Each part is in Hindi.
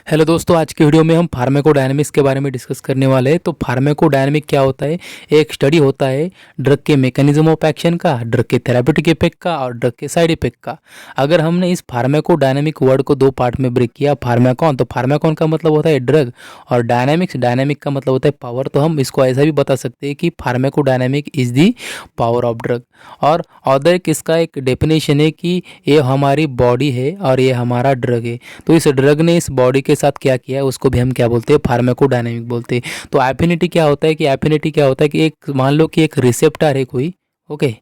हेलो दोस्तों, आज की वीडियो में हम फार्माकोडायनामिक्स के बारे में डिस्कस करने वाले हैं। तो फार्माकोडायनामिक क्या होता है? एक स्टडी होता है ड्रग के मैकेनिज्म ऑफ एक्शन का, ड्रग के थेराप्यूटिक इफेक्ट का और ड्रग के साइड इफेक्ट का। अगर हमने इस फार्माकोडायनामिक वर्ड को दो पार्ट में ब्रेक किया, फार्माकॉन, तो फार्माकॉन का मतलब होता है ड्रग, और डायनामिक्स, डायनामिक का मतलब होता है पावर। तो हम इसको ऐसा भी बता सकते हैं कि pharmacodynamic is the power of drug. और औदर इसका एक डेफिनेशन है कि ये हमारी बॉडी है और ये हमारा ड्रग है। तो इस ड्रग ने इस बॉडी के साथ क्या किया है उसको भी हम क्या बोलते हैं? फार्माकोडायनामिक बोलते हैं। तो एफिनिटी क्या होता है? कि एफिनिटी क्या होता है कि एक मान लो कि एक रिसेप्टर है कोई, ओके,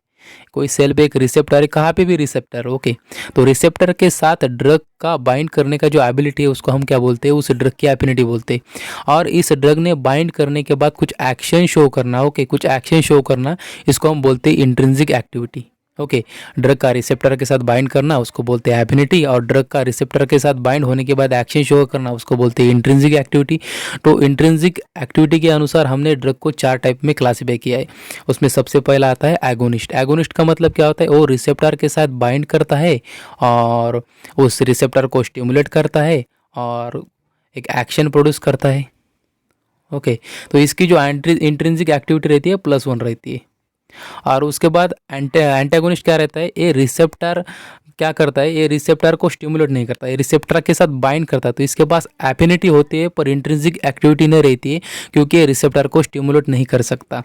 कोई सेल पे एक रिसेप्टर है, कहाँ पे भी रिसेप्टर, ओके। तो रिसेप्टर के साथ ड्रग का बाइंड करने का जो एबिलिटी है उसको हम क्या बोलते हैं? उस ड्रग की एफिनिटी बोलते हैं। और इस ड्रग ने बाइंड करने के बाद कुछ एक्शन शो करना, ओके, कुछ एक्शन शो करना, इसको हम बोलते हैं इंट्रिंसिक एक्टिविटी। ओके, ड्रग का रिसेप्टर के साथ बाइंड करना उसको बोलते हैं एफिनिटी, और ड्रग का रिसेप्टर के साथ बाइंड होने के बाद एक्शन शो करना उसको बोलते हैं इंट्रिंसिक एक्टिविटी। तो इंट्रिंसिक एक्टिविटी के अनुसार हमने ड्रग को 4 टाइप में क्लासीफाई किया है। उसमें सबसे पहला आता है एगोनिस्ट। एगोनिस्ट का मतलब क्या होता है? वो रिसेप्टर के साथ बाइंड करता है और उस रिसेप्टर को स्टिमुलेट करता है और एक एक्शन प्रोड्यूस करता है। ओके, तो इसकी जो इंट्रिंसिक एक्टिविटी रहती है +1 रहती है। और उसके बाद एंटागोनिस्ट क्या रहता है? ये रिसेप्टर क्या करता है? ये रिसेप्टर को स्टिमुलेट नहीं करता, ये रिसेप्टर के साथ बाइंड करता है। तो इसके पास एफिनिटी होती है पर इंट्रिंसिक एक्टिविटी नहीं रहती है, क्योंकि ये रिसेप्टर को स्टिमुलेट नहीं कर सकता।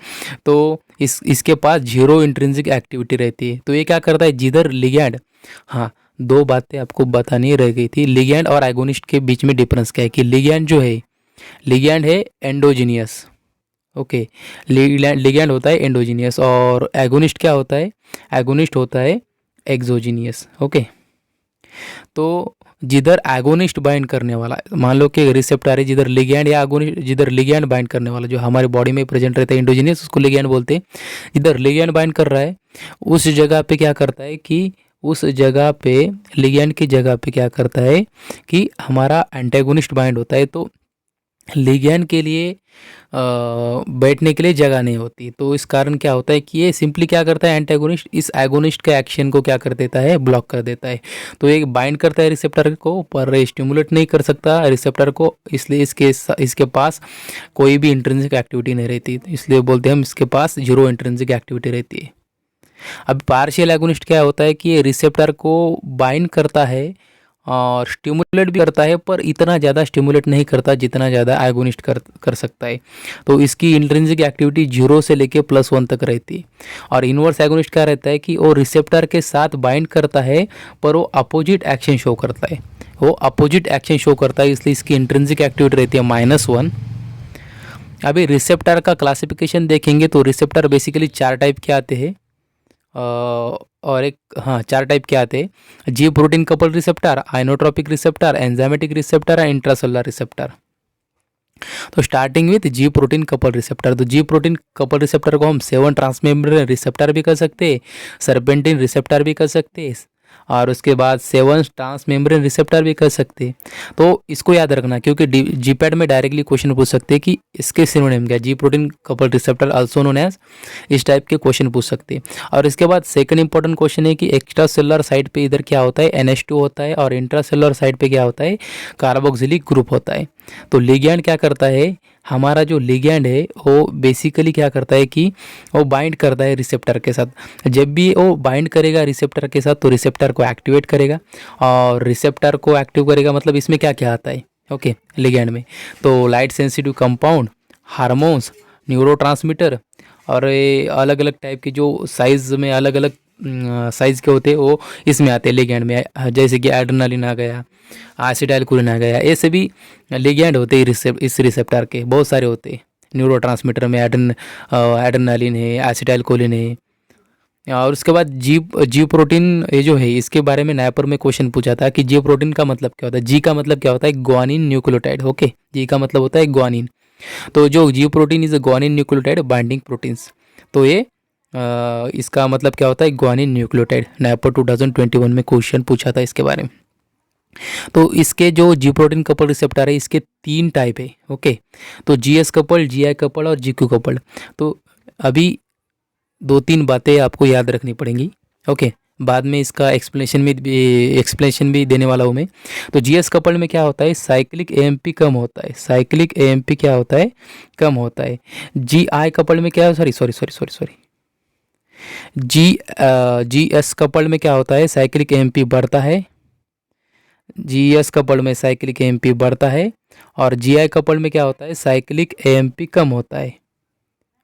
तो इसके पास जीरो इंट्रिंसिक एक्टिविटी रहती है। तो ये क्या करता है? जिधर लिगैंड, हाँ, दो बातें आपको बतानी रह गई थी। लिगैंड और एगोनिस्ट के बीच में डिफरेंस क्या है? कि लिगैंड जो है, लिगैंड है एंडोजीनियस, ओके, लिगैंड होता है एंडोजीनियस, और एगोनिस्ट क्या होता है? एगोनिस्ट होता है एक्सोजीनियस। ओके, तो जिधर एगोनिस्ट बाइंड करने वाला, मान लो कि रिसेप्टर है, जिधर लिगैंड या एगोनिस्ट, जिधर लिगैंड बाइंड करने वाला जो हमारे बॉडी में प्रेजेंट रहता है एंडोजीनियस, उसको लिगैंड बोलते हैं। जिधर लिगैंड बाइंड कर रहा है उस जगह पे क्या करता है कि उस जगह पे, लिगैंड की जगह पे क्या करता है कि हमारा एंटेगोनिस्ट बाइंड होता है। तो लिगैंड के लिए बैठने के लिए जगह नहीं होती। तो इस कारण क्या होता है कि ये सिंपली क्या करता है? एंटागोनिस्ट इस एगोनिस्ट के एक्शन को क्या कर देता है? ब्लॉक कर देता है। तो ये बाइंड करता है रिसेप्टर को पर स्टिमुलेट नहीं कर सकता रिसेप्टर को, इसलिए इसके पास कोई भी इंट्रिंसिक एक्टिविटी नहीं रहती। इसलिए बोलते हैं हम इसके पास जीरो इंट्रिंसिक एक्टिविटी रहती है। अब पार्शियल एगोनिस्ट क्या होता है कि ये रिसेप्टर को बाइंड करता है और स्टिमुलेट भी करता है, पर इतना ज़्यादा स्टिमुलेट नहीं करता जितना ज़्यादा एगोनिस्ट कर सकता है। तो इसकी इंट्रिंसिक एक्टिविटी 0 से लेके +1 तक रहती है। और इनवर्स एगोनिस्ट क्या रहता है कि वो रिसेप्टर के साथ बाइंड करता है पर वो अपोजिट एक्शन शो करता है, वो अपोजिट एक्शन शो करता है, इसलिए इसकी इंट्रिंसिक एक्टिविटी रहती है -1। अभी रिसेप्टर का क्लासिफिकेशन देखेंगे तो रिसेप्टर बेसिकली 4 टाइप के आते हैं। और एक, हाँ, 4 टाइप के आते हैं। जी protein coupled receptor, inotropic receptor, enzymatic receptor और इंट्रासेलुलर रिसेप्टर। तो starting with ji protein coupled receptor. तो जी प्रोटीन कपल रिसेप्टर को हम 7 ट्रांसमेम्ब्रेन रिसेप्टर भी कर सकते हैं, सर्पेंटिन रिसेप्टर भी कर सकते हैं, और उसके बाद 7 ट्रांसमेम्ब्रेन रिसेप्टर भी कर सकते हैं। तो इसको याद रखना, क्योंकि जीपैट में डायरेक्टली क्वेश्चन पूछ सकते हैं कि इसके सिनोनिम क्या? G protein coupled receptor also known as, इस टाइप के क्वेश्चन पूछ सकते हैं। और इसके बाद सेकंड इंपॉर्टेंट क्वेश्चन है कि एक्स्ट्रा सेलुलर साइड पे इधर क्या होता है? NH2 होता है, और इंट्रा सेलुलर साइड पे क्या होता है? कार्बोक्सिलिक ग्रुप होता है। तो लिगैंड क्या करता है? हमारा जो लिगैंड है वो बेसिकली क्या करता है कि वो बाइंड करता है रिसेप्टर के साथ। जब भी वो बाइंड करेगा रिसेप्टर के साथ तो रिसेप्टर को एक्टिवेट करेगा, और रिसेप्टर को एक्टिव करेगा मतलब इसमें क्या क्या आता है? ओके, लिगैंड में तो light sensitive compound, hormones, neurotransmitter, और ये अलग अलग टाइप के जो साइज में अलग अलग साइज़ के होते हैं वो इसमें आते हैं लिगैंड में। जैसे कि एड्रेनालिन आ गया, एसिटाइलकोलिन आ गया, ये सभी लिगैंड होते हैं इस रिसेप्टर के, बहुत सारे होते हैं। न्यूरोट्रांसमीटर में एड्रेनालिन है, एसिटाइलकोलिन है। और उसके बाद जी प्रोटीन ये जो है, इसके बारे में नायपर में क्वेश्चन पूछा था कि जी प्रोटीन का मतलब क्या होता है? जी का मतलब क्या होता है? Guanine nucleotide. ओके, जी का मतलब होता है ग्वानिन। तो जो जी protein is guanine nucleotide binding proteins. तो ये इसका मतलब क्या होता है? Guanine nucleotide. नायपर 2021 में क्वेश्चन पूछा था इसके बारे में। तो इसके जो जी प्रोटीन कपल रिसेप्टर है इसके 3 टाइप है। ओके, तो GS कपल, GI कपल और GQ कपल। तो अभी 2-3 बातें आपको याद रखनी पड़ेंगी। ओके, बाद में इसका एक्सप्लेनेशन भी देने वाला हूँ मैं। तो जीएस कपल्ड में क्या होता है, साइक्लिक एएमपी कम होता है, साइक्लिक एएमपी क्या होता है, कम होता है। जीआई कपल्ड में क्या है, सॉरी जीएस कपल्ड में क्या होता है, साइक्लिक एएमपी बढ़ता है, जीएस कपल्ड में साइक्लिक एएमपी बढ़ता है, और जीआई कपल्ड में क्या होता है, साइक्लिक एएमपी कम होता है।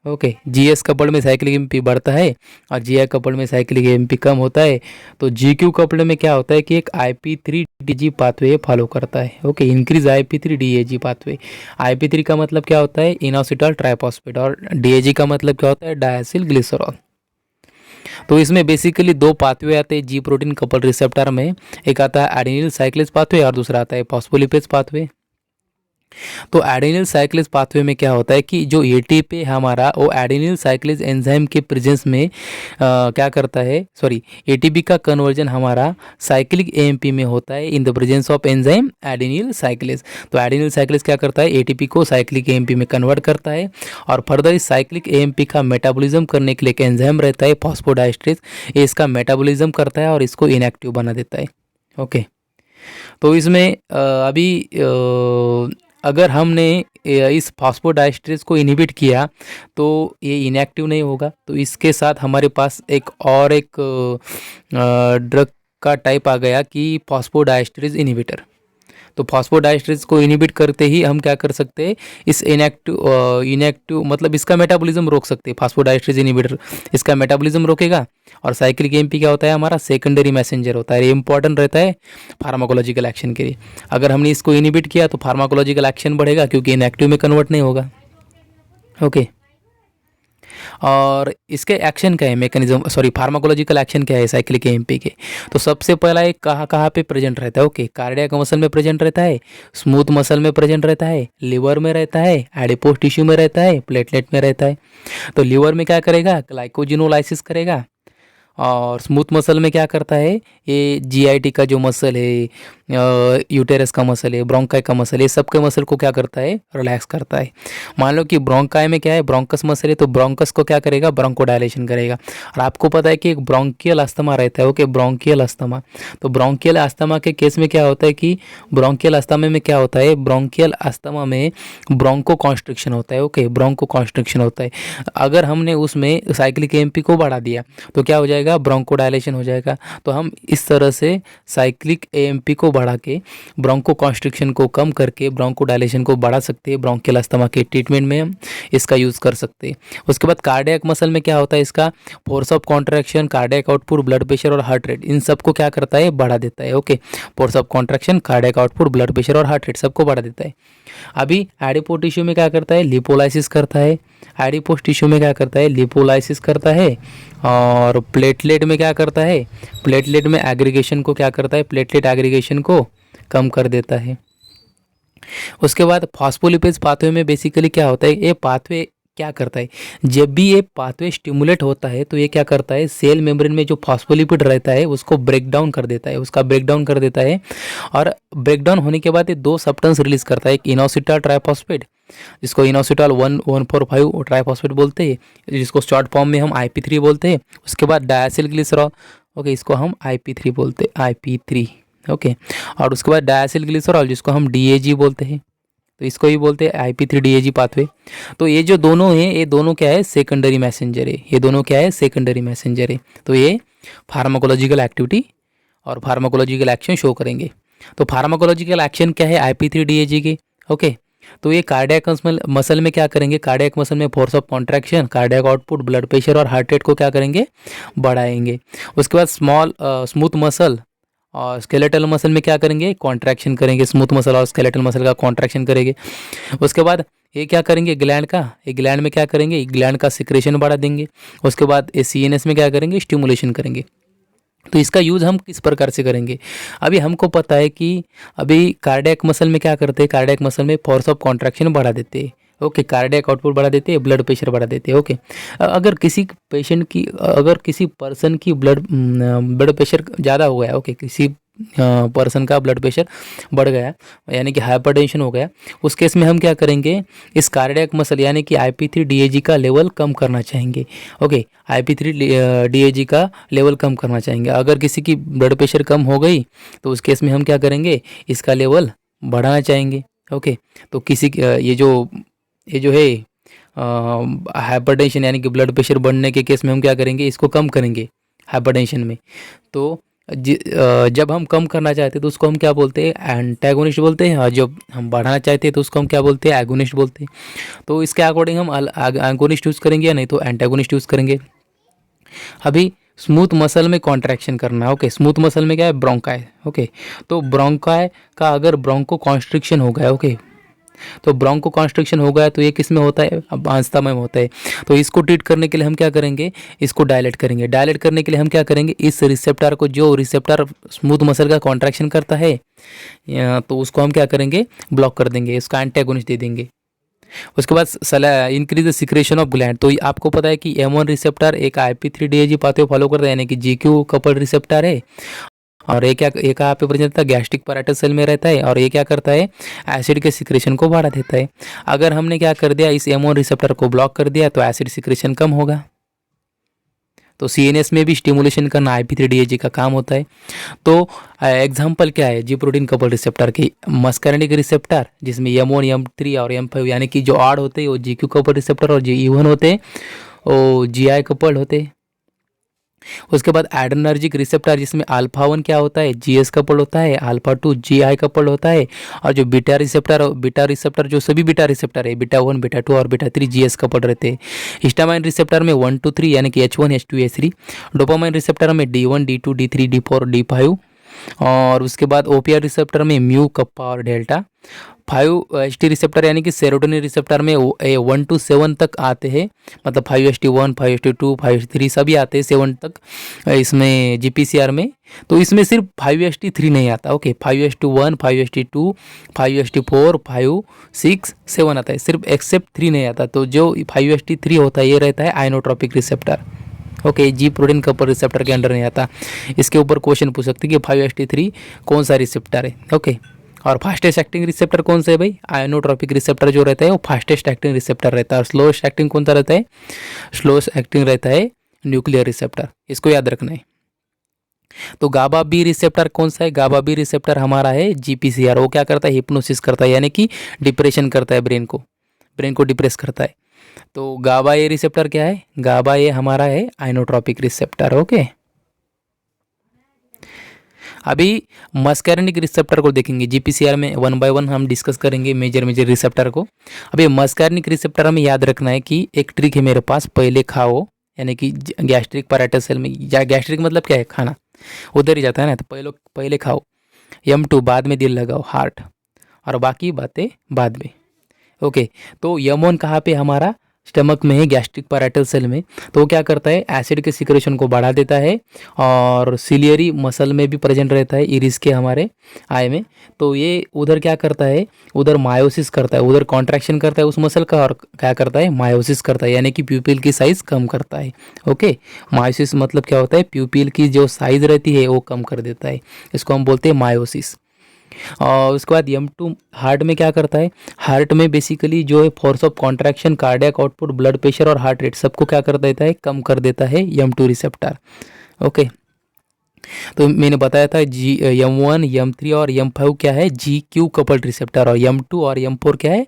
ओके, जीएस कपल्ड में साइक्लिक एएमपी बढ़ता है और जीआई कपल्ड में साइक्लिक एएमपी कम होता है। तो जीक्यू कपल्ड में क्या होता है कि एक IP3DG पाथवे फॉलो करता है। Okay, increase IP3DAG pathway. IP3 का मतलब क्या होता है, इनोसिटॉल ट्राइफॉस्फेट, और DAG का मतलब क्या होता है, डायसिल ग्लिसरॉल। तो इसमें बेसिकली दो पाथवे आते हैं जी प्रोटीन कपल रिसेप्टर में, एक आता है एडेनिल साइक्लेज पाथवे और दूसरा आता है फॉस्फोलिपेज पाथवे। तो एडेनिल साइक्लेज पाथवे में क्या होता है कि जो एटीपी हमारा वो एडेनिल साइक्लेज एंजाइम के प्रेजेंस में क्या करता है, सॉरी एटीपी का कन्वर्जन हमारा साइक्लिक एएमपी में होता है in the presence of enzyme adenyl cyclase. तो एडेनिल साइक्लेज क्या करता है, एटीपी को साइक्लिक एएमपी में कन्वर्ट करता है, और फर्दर इस साइक्लिक एएमपी का मेटाबॉलिज्म करने के लिए एक एंजाइम रहता है फॉस्फोडाइस्ट्रेज, ये इसका मेटाबॉलिज्म करता है और इसको इनएक्टिव बना देता है। ओके, तो इसमें अगर हमने इस फॉस्फोडाइस्ट्रेज को इनहिबिट किया तो ये इनएक्टिव नहीं होगा। तो इसके साथ हमारे पास एक ड्रग का टाइप आ गया कि फॉस्फोडाइस्ट्रेज इनहिबिटर। तो फॉस्फोडाइस्ट्रेज को इनहिबिट करते ही हम क्या कर सकते हैं, इस इनएक्टिव मतलब इसका मेटाबॉलिज्म रोक सकते हैं। फॉस्फोडाइस्ट्रेज इनहिबिटर इसका मेटाबॉलिज्म रोकेगा, और साइक्लिक एएमपी क्या होता है, हमारा सेकेंडरी मैसेंजर होता है। ये इंपॉर्टेंट रहता है फार्माकोलॉजिकल एक्शन के लिए। अगर हमने इसको इनहिबिट किया तो फार्माकोलॉजिकल एक्शन बढ़ेगा, क्योंकि इनएक्टिव में कन्वर्ट नहीं होगा। ओके, और इसके एक्शन क्या है, मैकेनिज्म सॉरी फार्माकोलॉजिकल एक्शन क्या है साइक्लिक एएमपी के। तो सबसे पहला एक कहाँ पे प्रेजेंट रहता है, ओके, कार्डियक मसल में प्रेजेंट रहता है, स्मूथ मसल में प्रेजेंट रहता है, लिवर में रहता है, एडिपोज टिश्यू में रहता है, प्लेटलेट में रहता है। तो लिवर में क्या करेगा, ग्लाइकोजिनोलाइसिस करेगा, और स्मूथ मसल में क्या करता है, ये जीआईटी का जो मसल है, यूटेरस का मसल है, ब्रोंकाई का मसल है, ये सब के मसल को क्या करता है, रिलैक्स करता है। मान लो कि ब्रोंकाई में क्या है, ब्रोंकस मसल है, तो ब्रोंकस को क्या करेगा, ब्रोंकोडायलेशन करेगा। और आपको पता है कि एक ब्रोंकियल अस्थमा रहता है, ओके, ब्रोंकियल अस्थमा। तो ब्रोंकियल अस्थमा के केस में क्या होता है कि ब्रोंकियल अस्थमा में क्या होता है, ब्रोंकियल अस्थमा में ब्रोंको कॉन्स्ट्रिक्शन होता है। ओके, ब्रोंको कॉन्स्ट्रिक्शन होता है। अगर हमने उसमें साइक्लिक एएमपी को बढ़ा दिया तो क्या हो जाएगा, ब्रोंकोडायलेशन हो जाएगा। तो हम इस तरह से साइक्लिक एएमपी को बढ़ा के ब्रोंको कॉन्स्ट्रिक्शन को कम करके ब्रोंकोडायलेशन को बढ़ा सकते हैं। ब्रोंकियल अस्थमा के ट्रीटमेंट में हम इसका यूज़ कर सकते हैं। उसके बाद कार्डियक मसल में क्या होता है, इसका force of contraction, cardiac output, blood pressure और हार्ट रेट, इन सबको क्या करता है, बढ़ा देता है। Okay, force of contraction, cardiac output, blood pressure और हार्ट रेट सबको बढ़ा देता है। अभी एडिपोज टिश्यू में क्या करता है, लिपोलाइसिस करता है। एडिपोज टिश्यू में क्या करता है, लिपोलाइसिस करता है। और प्लेटलेट में क्या करता है, प्लेटलेट में एग्रीगेशन को क्या करता है, प्लेटलेट एग्रीगेशन को कम कर देता है। उसके बाद फॉस्फोलिपेज पाथवे में बेसिकली क्या होता है, ये पाथवे क्या करता है, जब भी ये पाथवे स्टिमुलेट होता है तो ये क्या करता है, सेल मेम्ब्रेन में जो फॉस्फोलिपिड रहता है उसको ब्रेक डाउन कर देता है, उसका ब्रेक डाउन कर देता है। और ब्रेक डाउन होने के बाद ये दो सब्सटेंस रिलीज करता है, एक इनोसिटॉल ट्राइफॉस्फेट, जिसको इनोसिटॉल 1,1,4,5 ट्राइफॉस्फेट बोलते हैं, जिसको शॉर्ट फॉर्म में हम IP3 बोलते हैं। उसके बाद डायसिल ग्लिसरॉल, ओके, इसको हम IP3 बोलते हैं, IP3। ओके, और उसके बाद डायसिल ग्लिसरॉल, जिसको हम DAG बोलते हैं, तो इसको ही बोलते हैं IP3DAG पाथवे। तो ये जो दोनों हैं, ये दोनों क्या है, सेकेंडरी मैसेंजर है। ये दोनों क्या है, सेकेंडरी मैसेंजर है। तो ये फार्माकोलॉजिकल एक्टिविटी और फार्माकोलॉजिकल एक्शन शो करेंगे। तो फार्माकोलॉजिकल एक्शन क्या है IP3DAG के, ओके। तो ये कार्डियक मसल में क्या करेंगे, कार्डियक मसल में force of contraction, cardiac output, blood pressure और हार्ट रेट को क्या करेंगे, बढ़ाएंगे। उसके बाद स्मूथ मसल और स्केलेटल मसल में क्या करेंगे, कॉन्ट्रैक्शन करेंगे। स्मूथ मसल और स्केलेटल मसल का कॉन्ट्रैक्शन करेंगे। उसके बाद ये क्या करेंगे, ग्लैंड का, ये ग्लैंड में क्या करेंगे, ग्लैंड का सिक्रेशन बढ़ा देंगे। उसके बाद ये CNS में क्या करेंगे, स्टिमुलेशन करेंगे। तो इसका यूज़ हम किस प्रकार से करेंगे, अभी हमको पता है कि अभी कार्डियक मसल में क्या करते हैं, कार्डियक मसल में फोर्स ऑफ कॉन्ट्रैक्शन बढ़ा देते हैं। ओके, कार्डियक आउटपुट बढ़ा देते हैं, ब्लड प्रेशर बढ़ा देते हैं। ओके, अगर किसी पर्सन की ब्लड प्रेशर ज़्यादा हो गया, ओके, किसी पर्सन का ब्लड प्रेशर बढ़ गया यानी कि हाइपरटेंशन हो गया, उस केस में हम क्या करेंगे, इस कार्डियक मसल यानी कि IP3 DAG का लेवल कम करना चाहेंगे। ओके, IP3 DAG का लेवल कम करना चाहेंगे। अगर किसी की ब्लड प्रेशर कम हो गई तो उस केस में हम क्या करेंगे, इसका लेवल बढ़ाना चाहेंगे। ओके, तो किसी ये जो है हाइपरटेंशन यानी कि ब्लड प्रेशर बढ़ने के केस में हम क्या करेंगे, इसको कम करेंगे हाइपरटेंशन में। तो जब हम कम करना चाहते हैं तो उसको हम क्या बोलते हैं, एंटागोनिस्ट बोलते हैं, और जब हम बढ़ाना चाहते हैं तो उसको हम क्या बोलते हैं, एगोनिस्ट बोलते हैं। तो इसके अकॉर्डिंग हम एगोनिस्ट यूज़ करेंगे या नहीं तो एंटागोनिस्ट यूज़ करेंगे। अभी स्मूथ मसल में कॉन्ट्रैक्शन करना। ओके, स्मूथ मसल में क्या है, ब्रोंकाई। ओके, तो ब्रोंकाई का अगर ब्रोंको कॉन्स्ट्रिक्शन हो गया, ओके, तो ब्रोंको कॉन्स्ट्रिक्शन हो गया तो ये किस में होता है, अब अस्थमा में होता है। तो इसको ट्रीट करने के लिए हम क्या करेंगे, इसको डायलेट करेंगे। डायलेट करने के लिए हम क्या करेंगे, इस रिसेप्टर को, जो रिसेप्टर स्मूथ मसल का कॉन्ट्रैक्शन करता है तो उसको हम क्या करेंगे, ब्लॉक कर देंगे, इसका एंटागोनिस्ट दे देंगे। उसके बाद increase the secretion of gland. तो आपको पता है कि M1 रिसेप्टर एक IP3 DAG पाथवे फॉलो करता है यानी कि GQ कपल रिसेप्टर है, और ये कहाँ पे प्रेजेंट रहता है, गैस्ट्रिक पैराइटस सेल में रहता है, और ये क्या करता है, एसिड के सिक्रेशन को बढ़ा देता है। अगर हमने क्या कर दिया, इस M1 रिसेप्टर को ब्लॉक कर दिया तो एसिड सिक्रेशन कम होगा। तो CNS में भी स्टिमुलेशन करना IP3 DAG का काम होता है। तो एग्जाम्पल क्या है, जी प्रोटीन कपल रिसेप्टर की, मस्कैरिनिक रिसेप्टर जिसमें M1 M3 और M5 यानी कि जो आड होते हैं वो GQ कपल रिसेप्टर, और जो E1 होते हैं वो GI कपल होते हैं। उसके बाद एड्रेनर्जिक रिसेप्टर जिसमें अल्फा 1 क्या होता है, GS कपल होता है, अल्फा 2 GI कपल होता है, और जो बीटा रिसेप्टर जो सभी बीटा रिसेप्टर है, बीटा 1 बीटा 2 और बीटा 3 GS कपल रहते हैं। हिस्टामाइन रिसेप्टर में 1 2 3 यानी कि H1 H2 H3। Dopamine receptor में D1 D2 D3 D4 D5। और उसके बाद OPR रिसेप्टर में म्यू कप्पा और डेल्टा। 5HT रिसेप्टर यानी कि सेरोटोनिन रिसेप्टर में 1 to 7 तक आते हैं, मतलब 5HT1 5HT2 5HT3 सभी आते हैं 7 तक इसमें GPCR में। तो इसमें सिर्फ 5HT3 नहीं आता। ओके, 5HT1 5HT2 5HT4 5 6 7 आता है, सिर्फ एक्सेप्ट 3 नहीं आता। तो जो 5HT3 होता है ये रहता है आइनोट्रोपिक रिसेप्टर। ओके, जी प्रोटीन कपल रिसेप्टर के अंडर नहीं आता। इसके ऊपर क्वेश्चन पूछ सकते हैं कि 5HT3 कौन सा रिसेप्टर है। ओके, और फास्टेस्ट एक्टिंग रिसेप्टर कौन सा है भाई, आइनोट्रोपिक रिसेप्टर जो रहता है वो फास्टेस्ट एक्टिंग रिसेप्टर रहता है। और स्लोएस्ट एक्टिंग कौन सा रहता है, स्लोएस्ट एक्टिंग रहता है न्यूक्लियर रिसेप्टर, इसको याद रखना है। तो गाबा बी रिसेप्टर कौन सा है, गाबा बी रिसेप्टर हमारा है GPCR। वो क्या करता है, हिप्नोसिस करता है यानी कि डिप्रेशन करता है, ब्रेन को डिप्रेस करता है। तो गाबा ए रिसेप्टर क्या है, गाबा ए हमारा है आइनोट्रोपिक रिसेप्टर। ओके, अभी मस्कैरिनिक रिसेप्टर को देखेंगे GPCR में, 1 by 1 हम डिस्कस करेंगे मेजर रिसेप्टर को। अभी मस्कैरिनिक रिसेप्टर हमें याद रखना है कि एक ट्रिक है मेरे पास, पहले खाओ यानी कि गैस्ट्रिक पैराइटस सेल में, गैस्ट्रिक मतलब क्या है, खाना उधर ही जाता है ना, तो पहले खाओ, M2 बाद में दिल लगाओ, हार्ट, और बाकी बातें बाद में। ओके, तो M1 कहाँ पे हमारा, स्टमक में है, गैस्ट्रिक पैराइटल सेल में। तो वो क्या करता है, एसिड के सिक्रेशन को बढ़ा देता है, और सिलियरी मसल में भी प्रेजेंट रहता है, इरिस के हमारे आई में। तो ये उधर क्या करता है, उधर मायोसिस करता है, उधर कॉन्ट्रैक्शन करता है उस मसल का, और क्या करता है, मायोसिस करता है यानी कि प्यूपिल की साइज़ कम करता है। ओके, मायोसिस मतलब क्या होता है, प्यूपिल की जो साइज़ रहती है वो कम कर देता है, इसको हम बोलते हैं मायोसिस। और उसके बाद M2 हार्ट में क्या करता है, हार्ट में बेसिकली जो है force of contraction, cardiac output, blood pressure और हार्ट रेट सबको क्या कर देता है, कम कर देता है M2 रिसेप्टर। ओके, तो मैंने बताया था M1 M3 और M5 क्या है, GQ कपल्ड रिसेप्टर, और M2 और M4 क्या है,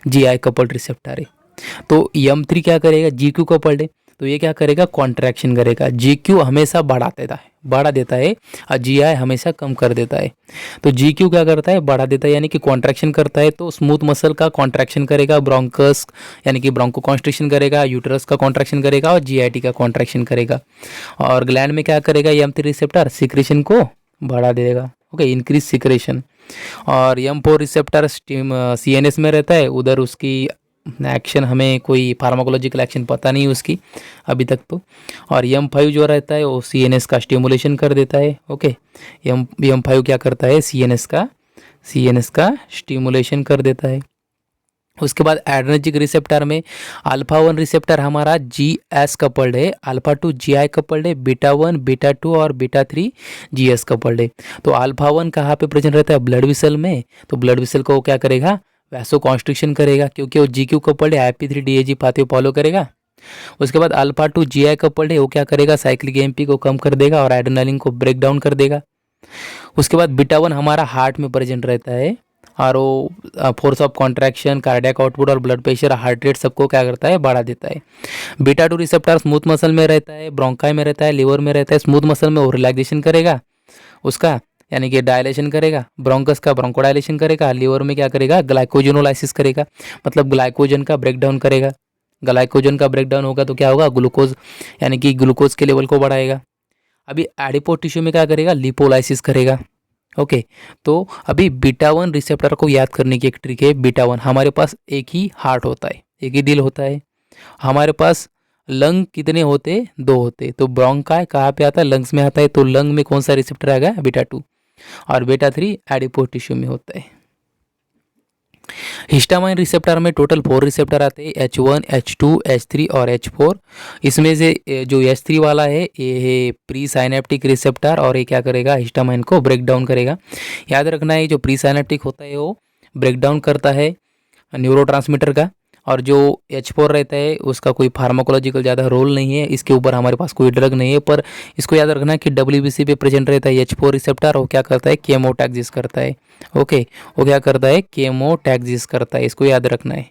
GI कपल्ड रिसेप्टर है। तो M3 क्या करेगा, GQ कपल्ड है, तो ये क्या करेगा, कॉन्ट्रैक्शन करेगा। GQ हमेशा बढ़ा देता है और GI हमेशा कम कर देता है। तो GQ क्या करता है, बढ़ा देता है यानी कि कॉन्ट्रैक्शन करता है, तो स्मूथ मसल का कॉन्ट्रैक्शन करेगा, ब्रोंकस यानी कि ब्रोंको कॉन्स्ट्रिक्शन करेगा, यूटरस का कॉन्ट्रैक्शन करेगा, और GIT का कॉन्ट्रैक्शन करेगा। और ग्लैंड में क्या करेगा, M3 रिसेप्टर सिक्रेशन को बढ़ा देगा। Okay, increase secretion. और M4 रिसेप्टर CNS में रहता है, उधर उसकी एक्शन हमें कोई फार्माकोलॉजिकल एक्शन पता नहीं उसकी अभी तक तो। और M5 जो रहता है वो CNS का स्टिमुलेशन कर देता है। ओके, M5 क्या करता है, CNS का स्टिमुलेशन कर देता है। उसके बाद एड्रेनर्जिक रिसेप्टर में अल्फा 1 रिसेप्टर हमारा जी एस कपल्ड है, अल्फा 2 जी आई कपल्ड है, बीटा 1 बीटा 2 और बीटा 3 जी एस कपल्ड है। तो अल्फा 1 कहाँ पे प्रेजेंट रहता है? ब्लड वेसल में। तो ब्लड वेसल को वो क्या करेगा? वैसो कॉन्स्ट्रिक्शन करेगा, क्योंकि वो जी क्यू कपल्ड है, IP3 DAG पाथवे फॉलो करेगा। उसके बाद अल्फा 2 जी आई कपल्ड है, वो क्या करेगा? साइक्लिक एमपी को कम कर देगा और एड्रेनालिन को ब्रेक डाउन कर देगा। उसके बाद बीटा 1 हमारा हार्ट में प्रेजेंट रहता है और वो force of contraction, cardiac output और ब्लड प्रेशर, हार्ट रेट सबको क्या करता है? बढ़ा देता है। बीटा 2 रिसेप्टर स्मूथ मसल में रहता है, ब्रोंकाई में रहता है, लिवर में रहता है। स्मूथ मसल में वो रिलैक्सेशन करेगा उसका, यानी कि डायलेशन करेगा, ब्रोंकस का ब्रोंकोडायलेशन करेगा। लिवर में क्या करेगा? ग्लाइकोजेनोलाइसिस करेगा, मतलब ग्लाइकोजन का ब्रेक डाउन करेगा। ग्लाइकोजन का ब्रेक डाउन होगा तो क्या होगा? ग्लूकोज, यानी कि ग्लूकोज के लेवल को बढ़ाएगा। अभी एडिपो टिश्यू में क्या करेगा? लिपोलाइसिस करेगा। ओके, तो अभी बीटा 1 रिसेप्टर को याद करने की एक ट्रिक है। बीटा 1 हमारे पास एक ही हार्ट होता है, एक ही दिल होता है। हमारे पास लंग कितने होते? 2 होते। तो ब्रोंकाई कहाँ पे आता है? लंग्स में आता है। तो लंग में कौन सा रिसेप्टर आएगा? बीटा 2। और बीटा 3 एडिपो टिश्यू में होता है। हिस्टामाइन रिसेप्टर में टोटल 4 रिसेप्टर आते हैं, H1, H2, H3 और H4। इसमें से जो H3 वाला है ये है प्री साइनेप्टिक रिसेप्टर और ये क्या करेगा? हिस्टामाइन को ब्रेक डाउन करेगा। याद रखना है जो प्री साइनेप्टिक होता है वो ब्रेक डाउन करता है न्यूरोट्रांसमीटर का, और जो H4 रहता है उसका कोई फार्माकोलॉजिकल ज़्यादा रोल नहीं है, इसके ऊपर हमारे पास कोई ड्रग नहीं है। पर इसको याद रखना है कि WBC पे प्रेजेंट रहता है H4 रिसेप्टर, वो क्या करता है? केमोटैक्सिस करता है। ओके, वो क्या करता है? केमोटैक्सिस करता है, इसको याद रखना है।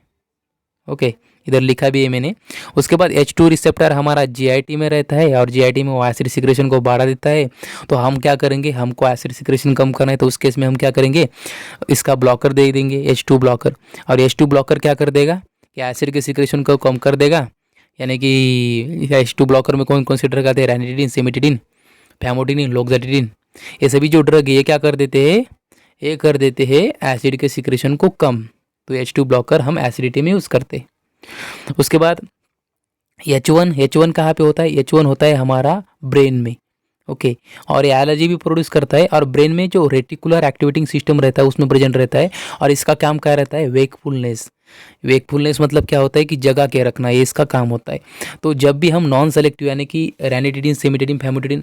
ओके, इधर लिखा भी है मैंने। उसके बाद H2 रिसेप्टर हमारा GIT में रहता है और GIT में वो एसिड सिक्रेशन को बढ़ा देता है। तो हम क्या करेंगे? हमको एसिड सिक्रेशन कम करना है, तो उस केस में हम क्या करेंगे? इसका ब्लॉकर दे देंगे, H2 ब्लॉकर। और H2 ब्लॉकर क्या कर देगा कि एसिड के सिक्रेशन को कम कर देगा। यानी कि H2 ब्लॉकर में कौन कौन से ड्रग आते हैं? रैनिटिडिन, सिमिटिडिन, फैमोटिडिन, लोक्साटिडिन। ये सभी जो ड्रग ये क्या कर देते हैं? ये कर देते हैं एसिड के सिक्रेशन को कम। तो H2 ब्लॉकर हम एसिडिटी में यूज़ करते। उसके बाद H1 कहाँ पे होता है? H1 होता है हमारा ब्रेन में। ओके, और ये एलर्जी भी प्रोड्यूस करता है और ब्रेन में जो रेटिकुलर एक्टिवेटिंग सिस्टम रहता है उसमें प्रेजेंट रहता है। और इसका काम क्या रहता है? वेकफुलनेस। वेकफुलनेस मतलब क्या होता है? कि जगा के रखना, ये इसका काम होता है। तो जब भी हम नॉन सेलेक्टिव यानी कि रैनिटिडिन, सिमिटिडिन, फैमोटिडिन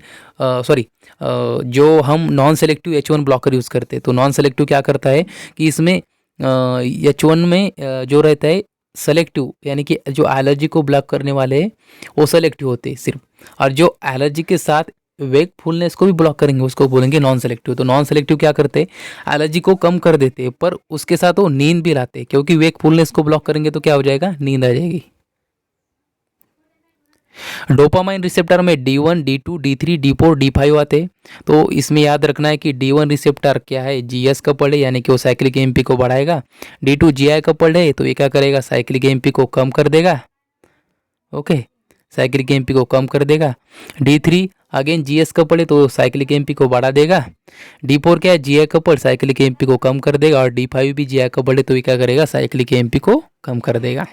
जो हम non selective H1 blocker use करते हैं, तो नॉन सेलेक्टिव क्या करता है कि इसमें H1 में जो रहता है सेलेक्टिव, यानी कि जो एलर्जी को ब्लॉक करने वाले हैं वो सेलेक्टिव होते हैं सिर्फ, और जो एलर्जी के साथ वेकफुलनेस को भी ब्लॉक करेंगे उसको बोलेंगे नॉन सेलेक्टिव। तो नॉन सेलेक्टिव क्या करते हैं? एलर्जी को कम कर देते हैं, पर उसके साथ वो नींद भी लाते हैं, क्योंकि वेकफुलनेस को ब्लॉक करेंगे तो क्या हो जाएगा? नींद आ जाएगी। डोपामाइन रिसेप्टर में D1, D2, D3, D4, D5 आते हैं। तो इसमें याद रखना है कि D1 रिसेप्टर क्या है? GS कपल्ड है, यानी कि वो साइक्लिक एमपी को बढ़ाएगा। D2 GI कपल्ड है, तो ये क्या करेगा? साइक्लिक एमपी को कम कर देगा। ओके, साइक्लिक एमपी को कम कर देगा। D3 अगेन GS कपल्ड है, तो साइक्लिक एमपी को बढ़ा देगा। D4 क्या है? GI कपल्ड, साइक्लिक एमपी को कम कर देगा। और D5 भी GI कपल्ड है, तो ये क्या करेगा? साइक्लिक एमपी को कम कर देगा।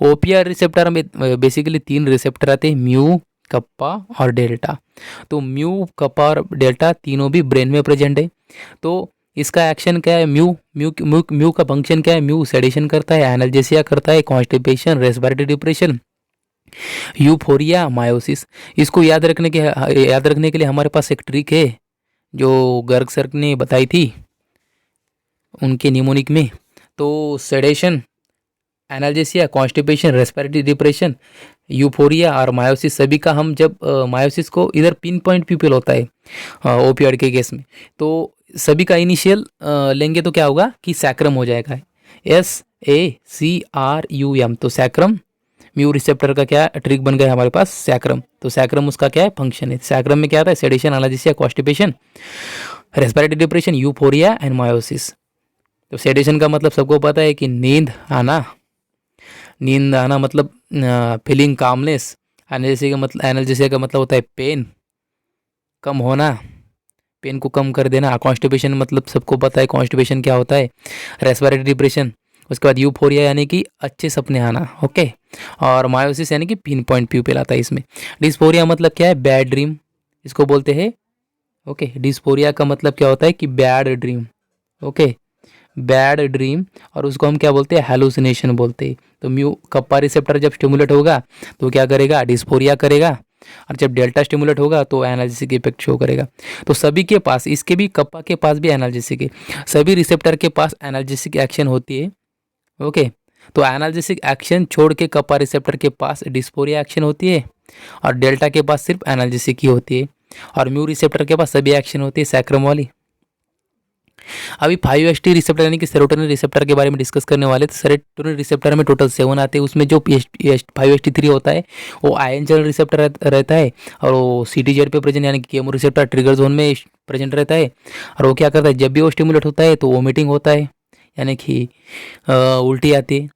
OPR रिसेप्टर में बेसिकली 3 रिसेप्टर आते हैं, म्यू, कप्पा और डेल्टा। तो म्यू, कप्पा और डेल्टा तीनों भी ब्रेन में प्रेजेंट है। तो इसका एक्शन क्या है? म्यू म्यू म्यू म्यू का फंक्शन क्या है? म्यू सेडेशन करता है, एनाल्जेसिया करता है, constipation, respiratory depression, euphoria, miosis. इसको याद रखने के लिए हमारे पास एक ट्रिक है जो गर्ग सर ने बताई थी उनके निमोनिक में। तो sedation, analgesia, constipation, respiratory depression, euphoria और मायोसिस, सभी का हम जब मायोसिस को इधर पिन पॉइंट पीपल होता है ओपियोइड के केस में, तो सभी का इनिशियल लेंगे तो क्या होगा कि सैक्रम हो जाएगा, SACRUM। तो सैक्रम, म्यू रिसेप्टर का क्या ट्रिक बन गया हमारे पास? सैक्रम। तो सैक्रम उसका क्या है? फंक्शन है। सैक्रम में क्या आता है? Sedation, analgesia, constipation, respiratory depression, euphoria and miosis. तो सेडेशन का मतलब सबको पता है कि नींद आना मतलब फीलिंग कामनेस। एनाल्जेसिया का मतलब होता है पेन कम होना, पेन को कम कर देना। कॉन्स्टिपेशन मतलब सबको पता है कॉन्स्टिपेशन क्या होता है, रेस्पिरेटरी डिप्रेशन। उसके बाद यूफोरिया यानी कि अच्छे सपने आना। ओके, और मायोसिस यानी कि पिन पॉइंट प्यूपिल आता है इसमें। डिस्फोरिया मतलब क्या है? बैड ड्रीम, इसको बोलते हैं। ओके, डिस्फोरिया का मतलब क्या होता है कि bad dream. Okay, bad dream, और उसको हम क्या बोलते हैं, हेलुसिनेशन बोलते हैं। तो म्यू कप्पा रिसेप्टर जब स्टिमुलेट होगा तो क्या करेगा, डिस्फोरिया करेगा, और जब डेल्टा स्टिमुलेट होगा तो एनाल्जेसिक इफेक्ट शो करेगा। तो सभी के पास, इसके भी कप्पा के पास भी एनाल्जेसिक है, सभी रिसेप्टर के पास एनाल्जेसिक एक्शन होती है। ओके, तो एनाल्जेसिक एक्शन छोड़ के कप्पा रिसेप्टर के पास डिस्फोरिया एक्शन होती है, और डेल्टा के पास सिर्फ एनाल्जेसिक ही होती है, और म्यू रिसेप्टर के पास सभी एक्शन होती है सैक्रम वाली। अभी 5HT रिसेप्टर यानी कि सेरोटोनिन रिसेप्टर के बारे में डिस्कस करने वाले। तो सेरोटोनिन रिसेप्टर में टोटल 7 आते हैं, उसमें जो 5HT3 होता है वो आयन चैनल रिसेप्टर रहता है, और वो CTZ पे प्रेजेंट यानी कि केमो रिसेप्टर ट्रिगर जोन में प्रेजेंट रहता है। और वो क्या करता है, जब भी वो स्टिमुलेट होता है तो वोमिटिंग होता है, यानी कि उल्टी आती है।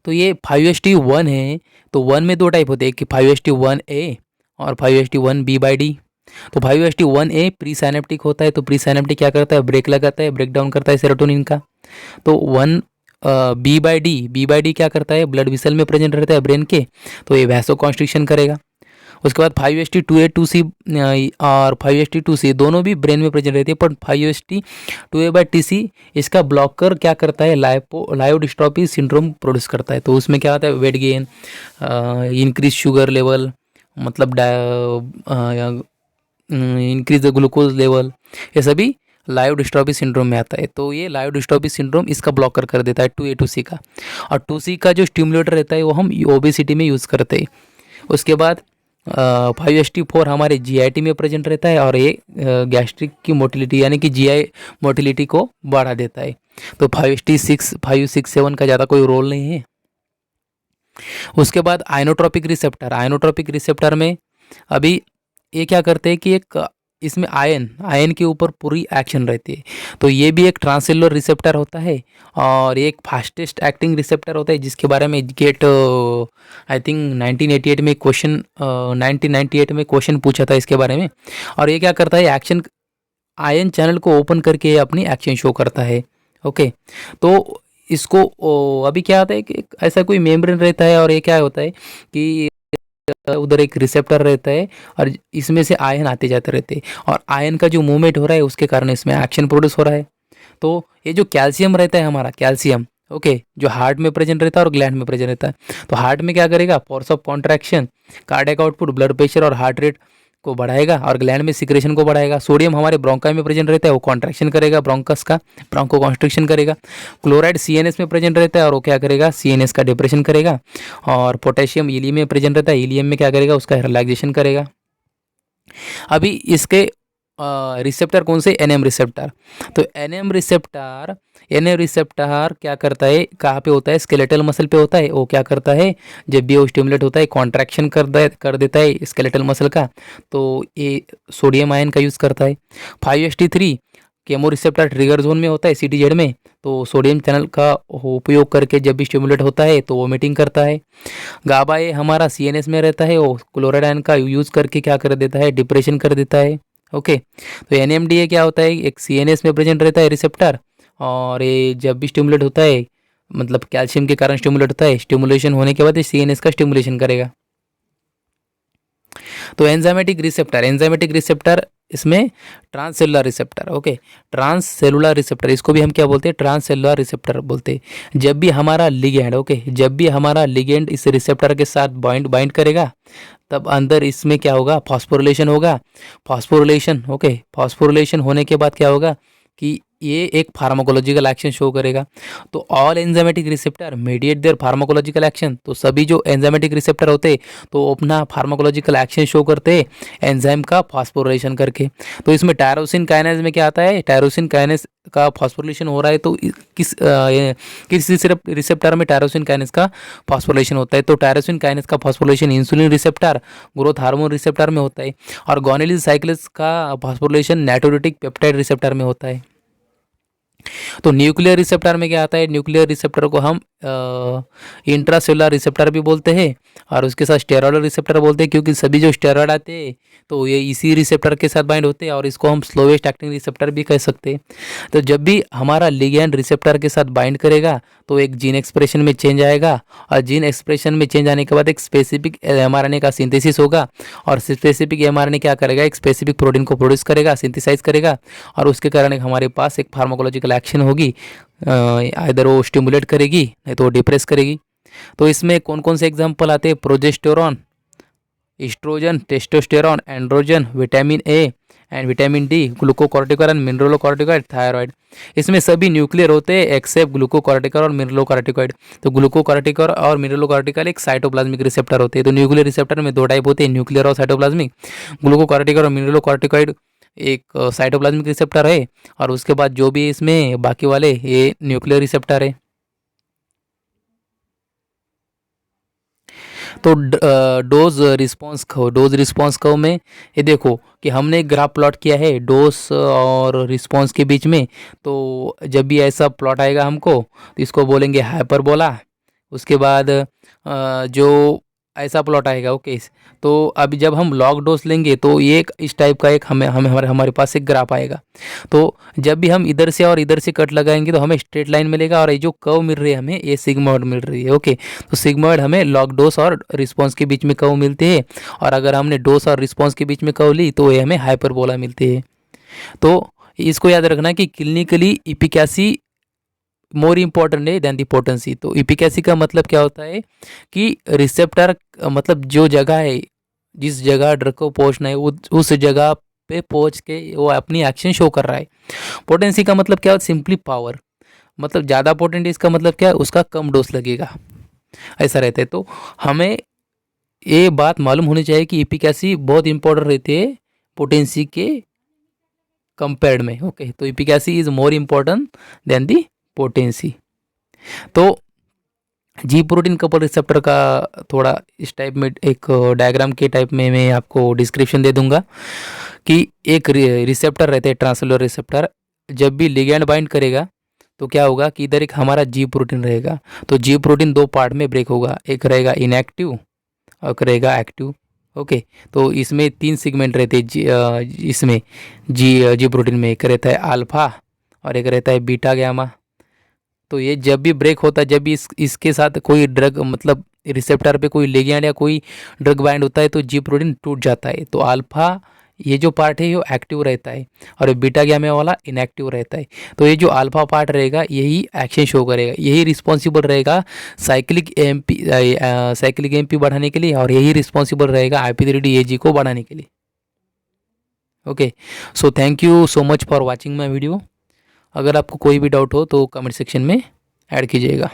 तो ये 5HT1 है। तो 1 में 2 टाइप होते हैं, कि 5HT1A और 5HT1B/D। तो 5HT1A प्री साइनेप्टिक होता है। तो प्री साइनेप्टिक क्या करता है, ब्रेक लगाता है, ब्रेक डाउन करता है सेरोटोनिन का। तो 1B/D क्या करता है, ब्लड विसल में प्रेजेंट रहता है ब्रेन के, तो ये वैसो कॉन्स्ट्रिक्शन करेगा। उसके बाद 5HT2A 2C और 5HT2C दोनों भी ब्रेन में प्रेजेंट रहती है, पर 5HT2A/TC इसका ब्लॉकर क्या करता है, लायोडिस्ट्रोफी सिंड्रोम प्रोड्यूस करता है। तो उसमें क्या होता है, weight gain, increase sugar level, मतलब इंक्रीज द ग्लूकोज लेवल, ये सभी लायोडिस्ट्रोफी सिंड्रोम में आता है। तो ये लायोडिस्ट्रोफी सिंड्रोम इसका ब्लॉकर कर देता है 2A 2C का। और 2C का जो स्टिमुलेटर रहता है वो हम ओबेसिटी में यूज़ करते हैं। उसके बाद 5HT4 हमारे GIT में प्रेजेंट रहता है, और ये गैस्ट्रिक की मोटिलिटी यानी कि GI मोटिलिटी को बढ़ा देता है। तो 5HT6 5, 6, 7 का ज़्यादा कोई रोल नहीं है। उसके बाद आइनोट्रोपिक रिसेप्टर में अभी ये क्या करते हैं कि एक इसमें आयन के ऊपर पूरी एक्शन रहती है। तो ये भी एक ट्रांससेलुलर रिसेप्टर होता है, और एक फास्टेस्ट एक्टिंग रिसेप्टर होता है, जिसके बारे में गेट आई थिंक 1998 में क्वेश्चन पूछा था इसके बारे में। और ये क्या करता है, एक्शन आयन चैनल को ओपन करके अपनी एक्शन शो करता है। ओके, तो इसको अभी क्या होता है कि ऐसा कोई मेम्ब्रेन रहता है, और ये क्या होता है कि उधर एक रिसेप्टर रहता है, और इसमें से आयन आते जाते रहते हैं, और आयन का जो मूवमेंट हो रहा है उसके कारण इसमें एक्शन प्रोड्यूस हो रहा है। तो ये जो कैल्शियम रहता है हमारा, कैल्शियम ओके, जो हार्ट में प्रेजेंट रहता है और ग्लैंड में प्रेजेंट रहता है। तो हार्ट में क्या करेगा, force of contraction, cardiac output, blood pressure और हार्ट रेट को बढ़ाएगा, और ग्लैंड में सिक्रेशन को बढ़ाएगा। सोडियम हमारे ब्रोंकाई में प्रेजेंट रहता है, वो कॉन्ट्रैक्शन करेगा ब्रोंकस का, ब्रोंको कॉन्स्ट्रिक्शन करेगा। क्लोराइड CNS में प्रेजेंट रहता है, और वो क्या करेगा, CNS का डिप्रेशन करेगा। और पोटेशियम इलियम में प्रेजेंट रहता है, इलियम में क्या करेगा, उसका रिलैक्सेशन करेगा। अभी इसके रिसेप्टर कौन से, NM रिसेप्टर। तो NM रिसेप्टर क्या करता है, कहाँ पे होता है, स्केलेटल मसल पे होता है। वो क्या करता है, जब भी वो स्टिमुलेट होता है कॉन्ट्रैक्शन कर देता है स्केलेटल मसल का, तो ये सोडियम आयन का यूज़ करता है। 5HT3 chemo receptor trigger zone में होता है CTZ में, तो सोडियम चैनल का उपयोग करके जब भी स्टिमुलेट होता है तो वोमिटिंग करता है। गाबा ये हमारा CNS में रहता है, वो क्लोराइड आयन का यूज़ करके क्या कर देता है, डिप्रेशन कर देता है। ओके, तो NMDA क्या होता है, एक CNS में प्रेजेंट रहता है रिसेप्टर, और ये जब भी स्टिमुलेट होता है, मतलब कैल्शियम के कारण स्टिमुलेट होता है, स्टिमुलेशन होने के बाद CNS का स्टिमुलेशन करेगा। तो एंजाइमेटिक रिसेप्टर इसमें transcellular receptor. Okay, transcellular receptor, इसको भी हम क्या बोलते हैं, ट्रांससेलुलर रिसेप्टर बोलते हैं। जब भी हमारा लिगेंड इस रिसेप्टर के साथ बाइंड करेगा, तब अंदर इसमें क्या होगा, फॉस्फोरिलेशन होगा। फॉस्फोरिलेशन होने के बाद क्या होगा कि ये एक फार्माकोलॉजिकल एक्शन शो करेगा। तो all enzymatic receptor mediate their pharmacological action. तो सभी जो एंजाइमेटिक रिसेप्टर होते हैं तो अपना फार्माकोलॉजिकल एक्शन शो करते हैं एंजाइम का फॉस्फोरिलेशन करके। तो इसमें टायरोसिन काइनेज में क्या आता है, टायरोसिन काइनेज का फॉस्फोरिलेशन हो रहा है, तो किस रिसेप्टर में टायरोसिन काइनेज का फॉस्फोरिलेशन होता है। तो टायरोसिन काइनेज का phosphorylation insulin receptor, growth hormone receptor में होता है, और गॉनिलिन साइक्लेज का फॉस्फोरिलेशन नाइट्रोरेटिक पेप्टाइड रिसेप्टर में होता है। तो न्यूक्लियर रिसेप्टर में क्या आता है, न्यूक्लियर रिसेप्टर को हम इंट्रासेलुलर रिसेप्टर भी बोलते हैं, और उसके साथ स्टेरॉयड रिसेप्टर बोलते हैं, क्योंकि सभी जो स्टेरॉयड आते हैं तो ये इसी रिसेप्टर के साथ बाइंड होते हैं, और इसको हम स्लोवेस्ट एक्टिंग रिसेप्टर भी कह सकते हैं। तो जब भी हमारा लिगैंड रिसेप्टर के साथ बाइंड करेगा तो एक जीन एक्सप्रेशन में चेंज आएगा, और जीन एक्सप्रेशन में चेंज आने के बाद एक स्पेसिफिक mRNA का सिंथेसिस होगा, और स्पेसिफिक mRNA क्या करेगा, एक स्पेसिफिक प्रोटीन को प्रोड्यूस करेगा, सिंथेसाइज करेगा, और उसके कारण हमारे पास एक फार्माकोलॉजिकल एक्शन होगी, इधर वो स्टिमुलेट करेगी नहीं तो वो डिप्रेस करेगी। तो इसमें कौन कौन से एग्जाम्पल आते हैं, progesterone, oestrogen, testosterone, androgen, vitamin A and vitamin D, glucocorticoid, mineralocorticoid, thyroid. इसमें सभी न्यूक्लियर होते हैं एक्सेप्ट ग्लूकोकॉर्टिकॉइड और मिनरलोकॉर्टिकॉइड। तो ग्लूकोकॉर्टिकॉइड और मिनरलोकॉर्टिकॉइड एक साइटोप्लाज्मिक रिसेप्टर होते हैं। तो न्यूक्लियर रिसेप्टर में दो टाइप होते हैं, न्यूक्लियर और साइटोप्लाज्मिक। ग्लूकोकॉर्टिकॉइड और मिनरलोकॉर्टिकॉइड एक साइटोप्लाज्मिक रिसेप्टर है, और उसके बाद जो भी इसमें बाकी वाले ये न्यूक्लियर रिसेप्टर है। तो डोज रिस्पॉन्स कर्व में ये देखो कि हमने एक ग्राफ प्लॉट किया है डोज और रिस्पॉन्स के बीच में। तो जब भी ऐसा प्लॉट आएगा हमको तो इसको बोलेंगे हाइपरबोला। उसके बाद जो ऐसा प्लॉट आएगा, ओके। तो अभी जब हम लॉग डोज लेंगे तो ये एक इस टाइप का एक हमारे पास एक ग्राफ आएगा। तो जब भी हम इधर से और इधर से कट लगाएंगे तो हमें स्ट्रेट लाइन मिलेगा, और ये जो कर्व मिल रही है हमें ये सिग्मॉइड मिल रही है, ओके। तो सिग्मॉइड हमें लॉग डोज और रिस्पॉन्स के बीच में कर्व मिलते हैं, और अगर हमने डोज और रिस्पॉन्स के बीच में कर्व ली तो ये हमें हाइपरबोला मिलते हैं। तो इसको याद रखना कि क्लिनिकली इफिकेसी मोर इम्पॉर्टेंट है देन दी पोटेंसी। तो इफिकेसी का मतलब क्या होता है कि रिसेप्टर मतलब जो जगह है, जिस जगह ड्रग को पहुंचना है उस जगह पे पहुंच के वो अपनी एक्शन शो कर रहा है। पोटेंसी का मतलब क्या है, सिंपली पावर। मतलब ज़्यादा पोटेंट इसका मतलब क्या है, उसका कम डोज लगेगा, ऐसा रहता है। तो हमें ये बात मालूम होनी चाहिए कि इफिकेसी बहुत इंपॉर्टेंट रहती है पोटेंसी के कंपेयर्ड में, ओके। तो efficacy is more important then the potency. तो जी प्रोटीन कपल रिसेप्टर का थोड़ा इस टाइप में एक डायग्राम के टाइप में मैं आपको डिस्क्रिप्शन दे दूंगा कि एक रिसेप्टर रहते हैं ट्रांससेलुलर रिसेप्टर। जब भी लिगैंड बाइंड करेगा तो क्या होगा कि इधर एक हमारा जी प्रोटीन रहेगा। तो जी प्रोटीन दो पार्ट में ब्रेक होगा, एक रहेगा इनएक्टिव और एक रहेगा एक्टिव, ओके। तो इसमें तीन सेगमेंट रहते हैं इसमें जी प्रोटीन में। एक रहता है अल्फा और एक रहता है बीटा गैमा। तो ये जब भी ब्रेक होता है, जब भी इसके साथ कोई ड्रग मतलब रिसेप्टर पे कोई लिगैंड या कोई ड्रग बाइंड होता है तो जी प्रोटीन टूट जाता है। तो अल्फा ये जो पार्ट है वो एक्टिव रहता है और बीटा गैमा वाला इनएक्टिव रहता है। तो ये जो अल्फा पार्ट रहेगा यही एक्शन शो करेगा, यही रिस्पॉन्सिबल रहेगा साइक्लिक एएमपी बढ़ाने के लिए, और यही रिस्पॉन्सिबल रहेगा IP3D-AG को बढ़ाने के लिए, okay. So thank you so much for watching my video. अगर आपको कोई भी डाउट हो तो कमेंट सेक्शन में ऐड कीजिएगा।